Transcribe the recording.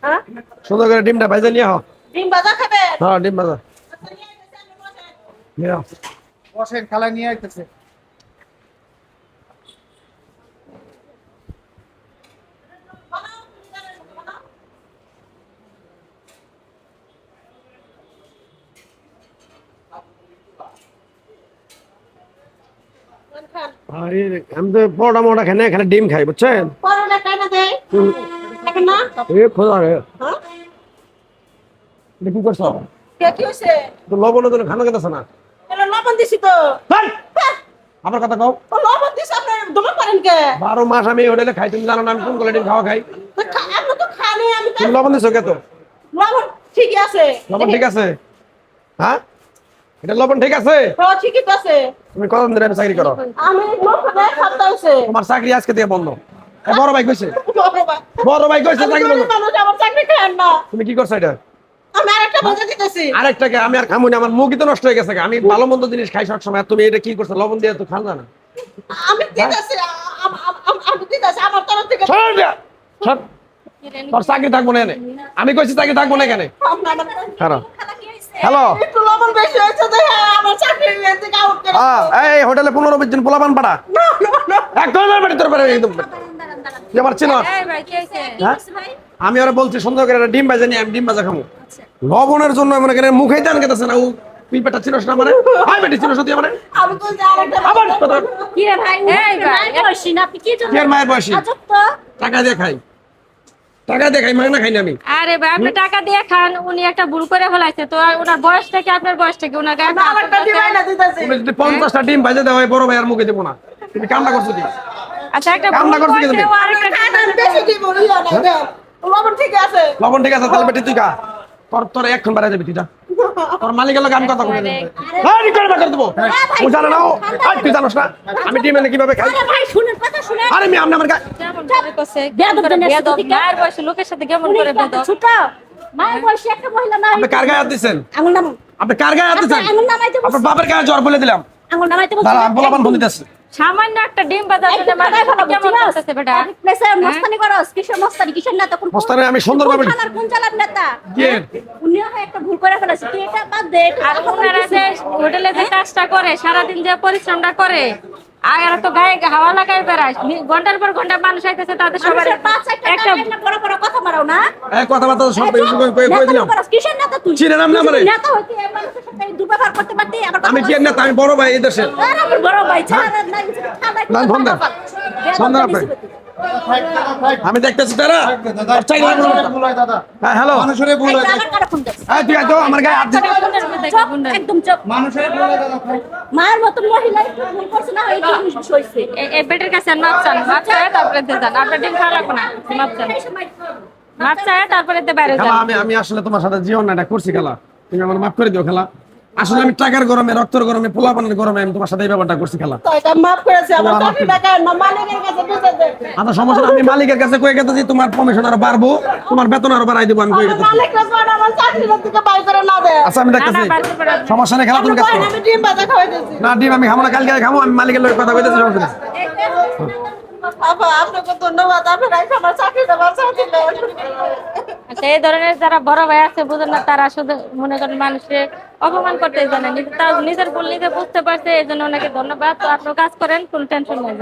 হ্যাঁ সুন্দর করে ডিমটা ভাজা নিয়ে আহ। ডিম ভাজা খাবে? হ্যাঁ ডিম ভাজা নিয়ে আও। বসেন, খালা নিয়ে আইতেছে। আমি তো পরোটা মোটা খাই না, এখানে ডিম খাই বুঝছেন। পরোটা খাই না দেই খাবেন না? এ খোদা রে, হ্যাঁ এটা কি করছো? কি হইছে? তো লবণের জন্য খানা খেতেছে না। এলা লবণ দিছি তো। হেই! আমার কথা কও। ও লবণ দিছি আপনি দমে পারেন কে? 12 মাস আমি হোটেলে খাই, তুমি জানো না আমি কোন কোলে ডিম খাওয়া খাই। আপনি তো খানে আমি তুমি লবণ দিছো কে তো? লবণ ঠিকই আছে। লবণ ঠিক আছে? হ্যাঁ এটা লবণ ঠিক আছে? হ্যাঁ ঠিকই তো আছে। তুমি কতদিন ধরে চাকরি করো? আমি লোকটা খাতা হইছে। তোমার চাকরি আজকে দিয়ে বন্ধ। এ বড় ভাই কইছে, বাবা বড় ভাই কইছে চাকরি বন্ধ। মানুষ আমার চাকরি খায় না। তুমি কি করছো এটা? আমি আরেকটা ভাজা দিতেছি। আরেকটাকে আমি আর খামুনি, আমার মুখই তো নষ্ট হয়ে গেছে। আমি ভালো মন্দ জিনিস খাই সব সময়, আর তুমি এটা কি করছো? লবণ দিয়ে তো খান না। আমি দিতেছি আমি দিতেছি আমার তরফ থেকে। সর যা, সর। তোর চাকরি থাকবো না এনে। আমি কইছি চাকরি থাকবো না এখানে। হ্যালো হ্যালো, একটু লবণ বেশি হয়েছে তো আমার চাকরি থেকে আউট করে। এই হোটেলে 15-20 জন পোলাপান পাড়া না না না একদম বাড়ি তোর পারে একদম যে আমার চিনো। এই ভাই কি হইছে? হ্যাঁ? আমি ওরা বলছি সুন্দর করে একটা ডিম ভাজা নিয়ে আমি ডিম ভাজা খাবো। লবণের জন্য মনে করেন মুখেই টান খেতেছে না। ও তুই পেটা চিনোস না মানে? হাই বেটি চিনোস তুই মানে? আমি বলছি আরেকটা আবার কথা কি রে ভাই? এই ভাই বসি না আপনি কি জন্য? কি আর মায়ের বয়সী আজব তো। টাকা দিয়ে খাই, টাকা দিয়ে খাই, মাগনা খাই না আমি। আরে ভাই আপনি টাকা দিয়ে খান, উনি একটা ভুল করে ফেলাইছে। তো ওনার বয়সটা কি আপনার বয়সটা কি? ওনার গায়ে আমারটা দিবাই না দিতেছি। তুমি যদি 50টা ডিম ভাজা দেওয়া হয় বড় ভাই আর মুখে দেবো না। তুমি কামটা করছো কি? আচ্ছা একটা কামনা ভুল করছি কি করছে, তুমি? ও আরেকটা খান আমি বেশি দিব ইয়া না দেন। লবণ ঠিক আছে। লবণ ঠিক আছে তাহলে বেটি তুই খা। তোর এখন বাড়া যাবি তুই যা। তোর মালিকের লোক আমি কথা বলে দেবো। হ্যাঁ রিকল করে দেবো। ও জানে না ও। আর তুই জানোস না আমি ডিম এনে কিভাবে খাই? আরে ভাই শুনেন কথা শুনেন। আরে আমি আপনি আমার কেমন করে করছে? বেয়াদব জনের বেয়াদব, সাথে মায়ের বয়সে লোকের সাথে কেমন উনি করে কত বেয়াদব? ছোট মায়ের বয়সী একটা মহিলা না। আপনি কার গায়ে হাত দিচ্ছেন? আঙুল নাম আপনি কার গায়ে হাত দিচ্ছেন? আঙুল নামাইতে বলছি। আপনার বাপের গায়ে জ্বর বলে দিলাম। আঙুল নামাইতে বলছি। দাঁড়া বলাবান ফোন দিতেছে। সামান্য একটা ডিম বাজার জন্য মানুষ কেমন করতেছে বেটা? প্লেসে মস্তানি করস কিসের মস্তানি কিসের না তখন মস্তানি আমি সুন্দরভাবে থানার কোন চালার নেতা কে? উনি একটা ভুল করে ফেলেছে তুই এটা বাদ দে আর ওনারা যে হোটেলে যে কাজটা করে, সারাদিন যে পরিশ্রমটা করে, আর তো গায়ে হাওয়া লাগাই বেড়ায়, ঘন্টার পর ঘন্টা মানুষ আইতেছে, তাদের সবার একটা বড় বড় কথা মারাও না এই কথাবার্তা সব কই দিলাম। কিসের নেতা তুই চিনে নাম না মানে? নেতা হইতে এই মানুষের সাথে দুর্ব্যবহার করতে পারতি আবার আমি কি নেতা? আমি বড় ভাই এই দেশের। আরে আমার বড় ভাই ছাড়া না না, ফোন দেন। ফোন দেন আপনি। আমি দেখতেছি তারা চাই না দাদা হ্যাঁ হ্যালো মানুষের ভুল হয় দাদা। এই তুই আয় তো আমার গায়ে হাত দিস। একদম চুপ মানুষের ভুল হয় দাদা। মায়ের মতন মহিলা একটু ভুল করছে না এই জিনিস হইছে এই বেটের কাছে মাপ চান, মাপ চায় তারপরে দিয়ে যান। আপনার ডিম খাওয়া লাগবে না, মাপ চান, মাপ চায় তারপরে দিয়ে বাইরে খেলা যান। আমি আসলে তোমার সাথে জীবন না এটা করছি খেলা, তুমি আমার মাফ করে দিও খেলা। আসলে আমি টাকার গরমে, রক্তের গরমে, পোলাপানের গরমে আমি তোমার সাথে এই ব্যাপারটা করছি খেলা। তো এটা মাফ করেছে আমার চাকরি টাকা না মালিকের কাছে বুঝে দে আচ্ছা সমস্যা না, আমি মালিকের কাছে কয়ে গেতেছি তোমার কমিশন আরো বাড়বো, তোমার বেতন আরো বাড়াই দেবো আমি কয়ে গেতেছি। মালিক রাজওয়ান আমার চাকরি থেকে বাই করে না দে আচ্ছা আমি দেখতেছি, না, না, বাড়তে পারে না। সমস্যা নেই খেলা তুমি কাজ করো। আমি ডিম ভাজা খাওয়াই দিয়েছি না ডিম আমি খাবো না, কালকে খাবো, আমি মালিকের লোক কথা কইতেছি সমস্যা নেই। আপা আপনাকে ধন্যবাদ আপনি আমার চাকরিটা বাঁচাই দিলেন আচ্ছা এই ধরনের যারা বড় ভাই আছে বুঝেন না, তারা শুধু মনে করেন মানুষকে অপমান করতে জানে, তার নিজের ভুল নিজে বুঝতে পারছে, এই জন্য ওনাকে ধন্যবাদ। তো আপনি কাজ করেন, কোনো টেনশন নেই।